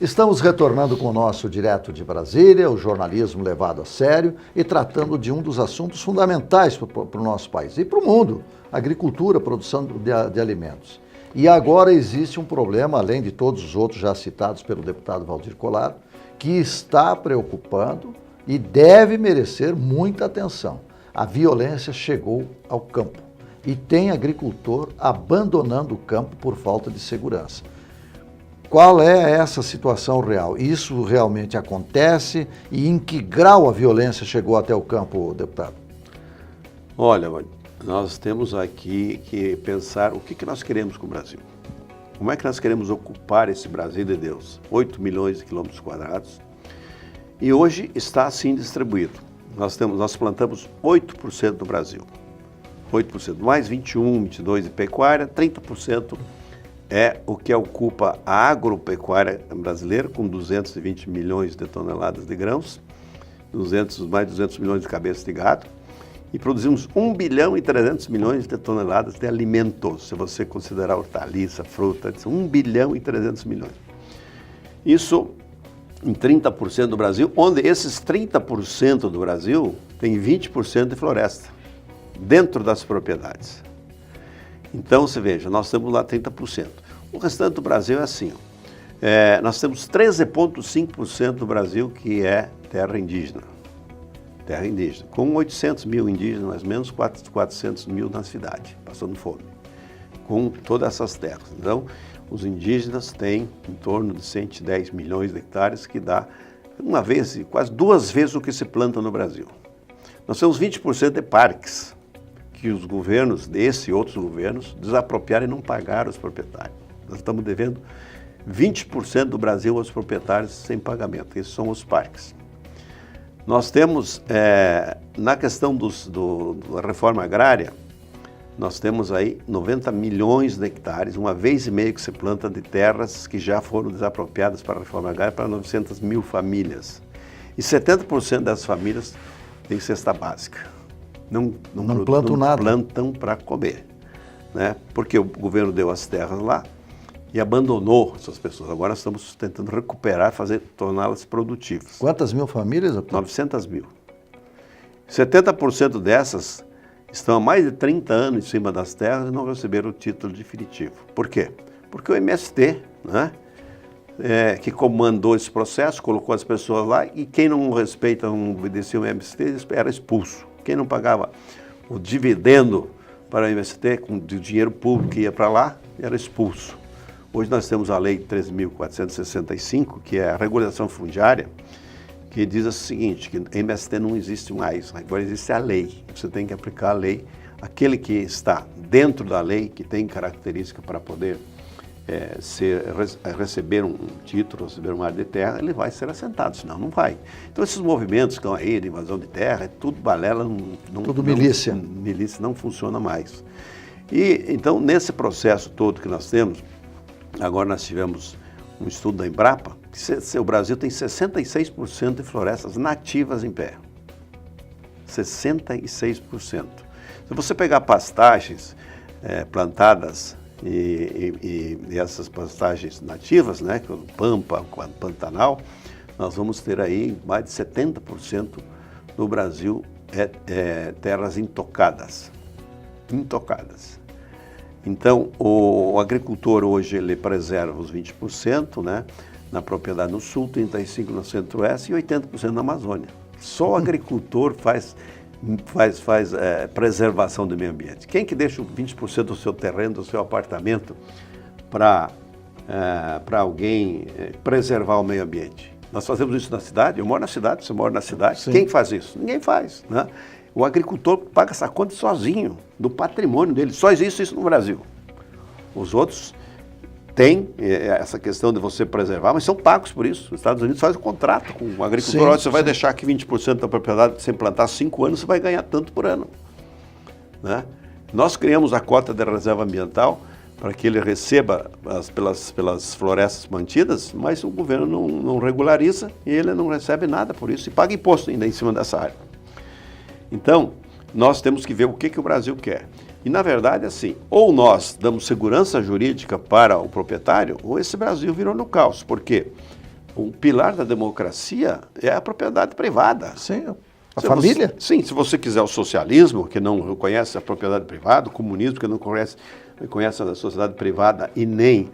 Estamos retornando com o nosso Direto de Brasília, o jornalismo levado a sério e tratando de um dos assuntos fundamentais para o nosso país e para o mundo, agricultura, produção de alimentos. E agora existe um problema, além de todos os outros já citados pelo deputado Valdir Colaro, que está preocupando e deve merecer muita atenção. A violência chegou ao campo e tem agricultor abandonando o campo por falta de segurança. Qual é essa situação real? Isso realmente acontece e em que grau a violência chegou até o campo, deputado? Olha, nós temos aqui que pensar o que nós queremos com o Brasil. Como é que nós queremos ocupar esse Brasil de Deus? 8 milhões de quilômetros quadrados. E hoje está assim distribuído. Nós plantamos 8% do Brasil. 8%, mais 21, 22% de pecuária, 30% é o que ocupa a agropecuária brasileira, com 220 milhões de toneladas de grãos, mais 200 milhões de cabeças de gado, e produzimos 1 bilhão e 300 milhões de toneladas de alimentos, se você considerar hortaliça, fruta, 1 bilhão e 300 milhões. Isso em 30% do Brasil, onde esses 30% do Brasil tem 20% de floresta, dentro das propriedades. Então, você veja, nós temos lá 30%. O restante do Brasil é assim. Nós temos 13,5% do Brasil que é terra indígena. Terra indígena. Com 800 mil indígenas, mais ou menos 400 mil na cidade, passando fome. Com todas essas terras. Então, os indígenas têm em torno de 110 milhões de hectares, que dá uma vez, quase 2 vezes o que se planta no Brasil. Nós temos 20% de parques, que os governos, desse e outros governos, desapropriaram e não pagaram os proprietários. Nós estamos devendo 20% do Brasil aos proprietários sem pagamento. Esses são os parques. Nós temos, na questão da reforma agrária, nós temos aí 90 milhões de hectares, 1,5 vezes que se planta de terras que já foram desapropriadas para a reforma agrária para 900 mil famílias. E 70% dessas famílias têm cesta básica. Não plantam nada. Plantam para comer, né? Porque o governo deu as terras lá e abandonou essas pessoas. Agora estamos tentando recuperar, torná-las produtivas. Quantas mil famílias? 900 mil. 70% dessas estão há mais de 30 anos em cima das terras e não receberam o título definitivo. Por quê? Porque o MST, né, que comandou esse processo, colocou as pessoas lá e quem não respeita, não obedecia o MST, era expulso. Quem não pagava o dividendo para o MST, com o dinheiro público que ia para lá, era expulso. Hoje nós temos a Lei 13.465, que é a regulação fundiária, que diz o seguinte, que MST não existe mais, agora existe a lei. Você tem que aplicar a lei. Aquele que está dentro da lei, que tem característica para poder receber um título, receber uma área de terra, ele vai ser assentado, senão não vai. Então esses movimentos que estão aí de invasão de terra, é tudo balela, tudo milícia. Milícia não funciona mais. E então nesse processo todo que nós temos, agora nós tivemos um estudo da Embrapa, que o Brasil tem 66% de florestas nativas em pé. 66%. Se você pegar pastagens plantadas e essas pastagens nativas, né, como Pampa, Pantanal, nós vamos ter aí mais de 70% do Brasil terras intocadas. Intocadas. Então, o agricultor hoje ele preserva os 20%, né, na propriedade no sul, 35% no centro-oeste e 80% na Amazônia. Só o agricultor faz preservação do meio ambiente. Quem que deixa 20% do seu terreno, do seu apartamento, para alguém preservar o meio ambiente? Nós fazemos isso na cidade, eu moro na cidade, você mora na cidade. Sim. Quem faz isso? Ninguém faz, né? O agricultor paga essa conta sozinho, do patrimônio dele. Só existe isso no Brasil. Os outros têm essa questão de você preservar, mas são pagos por isso. Os Estados Unidos fazem um contrato com o agricultor. Olha, você vai deixar aqui 20% da propriedade sem plantar 5 anos, você vai ganhar tanto por ano, né? Nós criamos a cota de reserva ambiental para que ele receba pelas florestas mantidas, mas o governo não regulariza e ele não recebe nada por isso e paga imposto ainda em cima dessa área. Então, nós temos que ver o que o Brasil quer. E, na verdade, assim, ou nós damos segurança jurídica para o proprietário, ou esse Brasil virou no caos. Por quê? o pilar da democracia é a propriedade privada. Sim, a família. Sim, se você quiser o socialismo, que não reconhece a propriedade privada, o comunismo, que não reconhece a sociedade privada e nem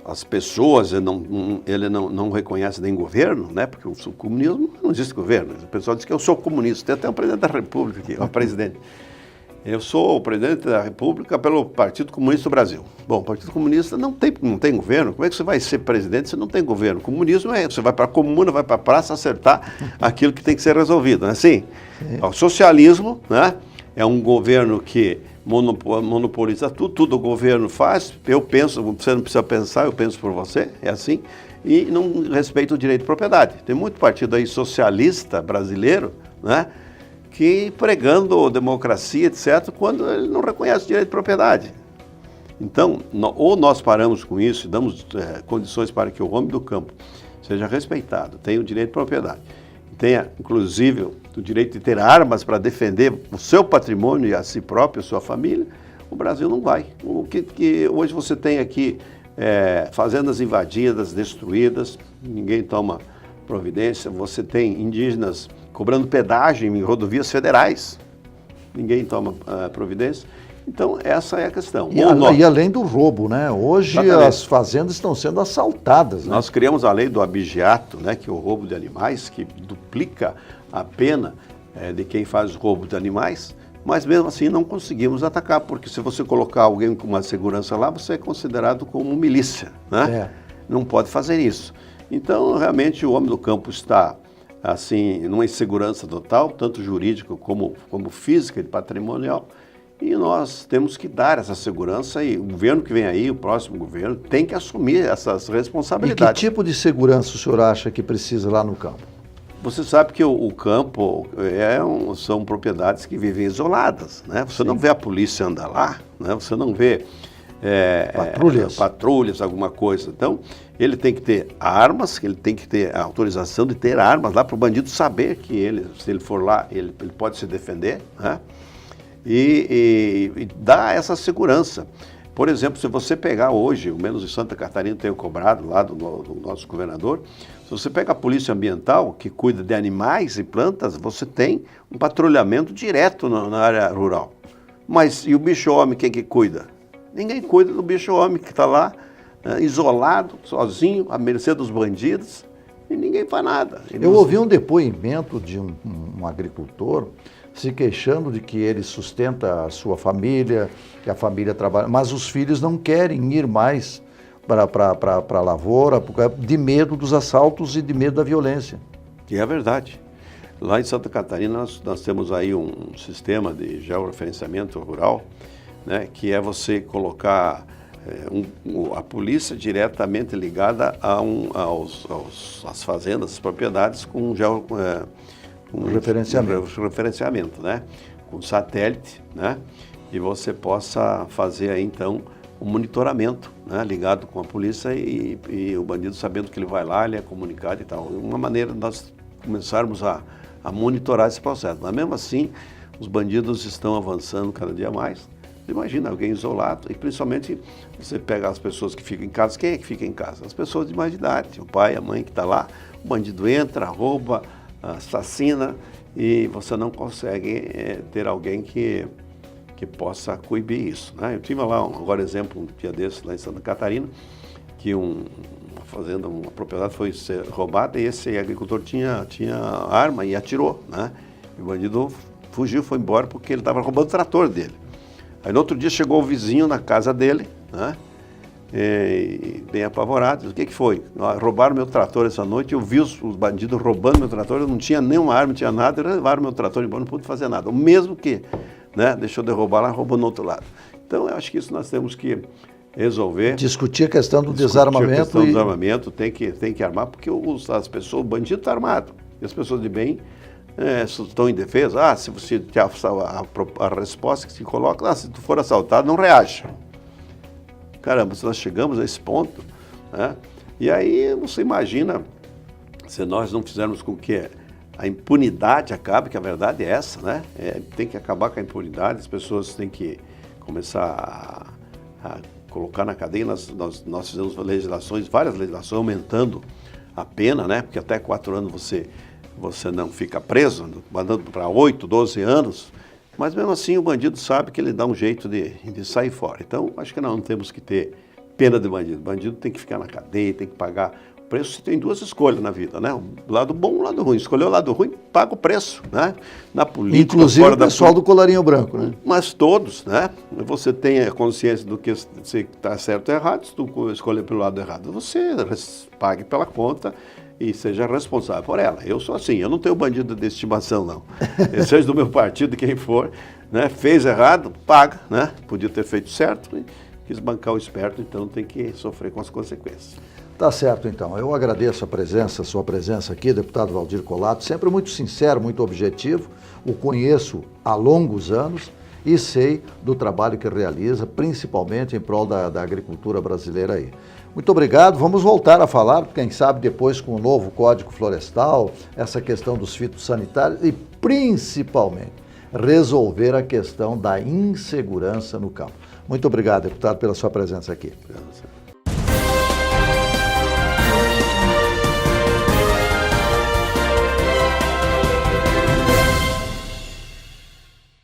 as pessoas, ele não reconhece nem governo, né? Porque o comunismo não existe governo. O pessoal diz que eu sou comunista. Tem até um presidente da República aqui, o presidente. Eu sou o presidente da República pelo Partido Comunista do Brasil. Bom, o Partido Comunista não tem governo. Como é que você vai ser presidente se não tem governo? O comunismo você vai para a comuna, vai para a praça acertar aquilo que tem que ser resolvido, não é assim? O socialismo, né, é um governo que monopoliza tudo o governo faz. Eu penso, você não precisa pensar, eu penso por você, é assim. E não respeita o direito de propriedade. Tem muito partido aí socialista brasileiro, né, que pregando democracia, etc., quando ele não reconhece o direito de propriedade. Então, ou nós paramos com isso e damos condições para que o homem do campo seja respeitado, tenha o direito de propriedade, tenha, inclusive, o direito de ter armas para defender o seu patrimônio e a si próprio, a sua família, o Brasil não vai. O que hoje você tem aqui, fazendas invadidas, destruídas, ninguém toma providência, você tem indígenas cobrando pedágio em rodovias federais, ninguém toma providência. Então, essa é a questão. E além do roubo, né? Hoje exatamente, as fazendas estão sendo assaltadas. Né? Nós criamos a lei do abigeato, né, que é o roubo de animais, que duplica a pena de quem faz o roubo de animais, mas mesmo assim não conseguimos atacar, porque se você colocar alguém com uma segurança lá, você é considerado como milícia, né? Não pode fazer isso. Então, realmente, o homem do campo está assim, numa insegurança total, tanto jurídica como física e patrimonial, e nós temos que dar essa segurança, e o governo que vem aí, o próximo governo, tem que assumir essas responsabilidades. E que tipo de segurança o senhor acha que precisa lá no campo? Você sabe que o campo são propriedades que vivem isoladas, né? Você não vê a polícia andar lá, né? Você não vê patrulhas, alguma coisa. Então, ele tem que ter armas, ele tem que ter a autorização de ter armas lá para o bandido saber que se ele for lá, ele pode se defender, né? E dar essa segurança. Por exemplo, se você pegar hoje, o menos em Santa Catarina tenho cobrado lá do nosso governador, se você pega a polícia ambiental, que cuida de animais e plantas, você tem um patrulhamento direto na área rural. Mas e o bicho-homem, quem que cuida? Ninguém cuida do bicho-homem que está lá, isolado, sozinho, à mercê dos bandidos, e ninguém faz nada. Eu ouvi um depoimento de um agricultor se queixando de que ele sustenta a sua família, que a família trabalha, mas os filhos não querem ir mais para a lavoura de medo dos assaltos e de medo da violência. Que é verdade. Lá em Santa Catarina nós temos aí um sistema de georreferenciamento rural, né, que é você colocar a polícia diretamente ligada às fazendas, às propriedades com referenciamento, né? Com satélite, né? E você possa fazer aí, então, um monitoramento, né? Ligado com a polícia e o bandido sabendo que ele vai lá, ele é comunicado e tal. Uma maneira de nós começarmos a monitorar esse processo. Mas mesmo assim, os bandidos estão avançando cada dia mais. Imagina alguém isolado, e principalmente você pega as pessoas que ficam em casa. Quem é que fica em casa? As pessoas de mais idade, o pai, a mãe que está lá, o bandido entra, rouba, assassina, e você não consegue ter alguém que possa coibir isso, né? Eu tive lá, agora exemplo, um dia desses, lá em Santa Catarina, que uma fazenda, uma propriedade foi ser roubada, e esse agricultor tinha arma e atirou, né? E o bandido fugiu, foi embora porque ele estava roubando o trator dele. Aí no outro dia chegou o vizinho na casa dele, né? E bem apavorado. O que foi? Roubaram meu trator essa noite, eu vi os bandidos roubando meu trator, eu não tinha nenhuma arma, não tinha nada, eles levaram meu trator embora, não pude fazer nada. O mesmo que, né, deixou de roubar lá, roubou no outro lado. Então, eu acho que isso nós temos que resolver. Discutir a questão do desarmamento. A questão do desarmamento, tem que armar, porque as pessoas, o bandido está armado, e as pessoas de bem estão indefesas. Se você a resposta que se coloca, se tu for assaltado, não reaja. Caramba, se nós chegamos a esse ponto, né? E aí você imagina, se nós não fizermos com que a impunidade acabe, que a verdade é essa, né? Tem que acabar com a impunidade, as pessoas têm que começar a colocar na cadeia, nós fizemos legislações, várias legislações aumentando a pena, né? Porque até 4 anos você não fica preso, mandando para 8, 12 anos, mas mesmo assim o bandido sabe que ele dá um jeito de sair fora. Então, acho que nós não temos que ter pena de bandido. O bandido tem que ficar na cadeia, tem que pagar o preço. Você tem 2 escolhas na vida, né? O lado bom e o lado ruim. Escolheu o lado ruim, paga o preço, né? Na política, inclusive fora o pessoal do colarinho branco, né? Mas todos, né? Você tem a consciência do que está certo ou errado. Se tu escolher pelo lado errado, você pague pela conta e seja responsável por ela. Eu sou assim, eu não tenho bandido de estimação, não. Seja do meu partido, quem for, né? Fez errado, paga, né? Podia ter feito certo, né? Quis bancar o esperto, então tem que sofrer com as consequências. Tá certo, então. Eu agradeço a sua presença aqui, deputado Valdir Colato, sempre muito sincero, muito objetivo. O conheço há longos anos e sei do trabalho que realiza, principalmente em prol da agricultura brasileira aí. Muito obrigado. Vamos voltar a falar, quem sabe depois com o novo Código Florestal, essa questão dos fitossanitários e principalmente resolver a questão da insegurança no campo. Muito obrigado, deputado, pela sua presença aqui. Obrigado.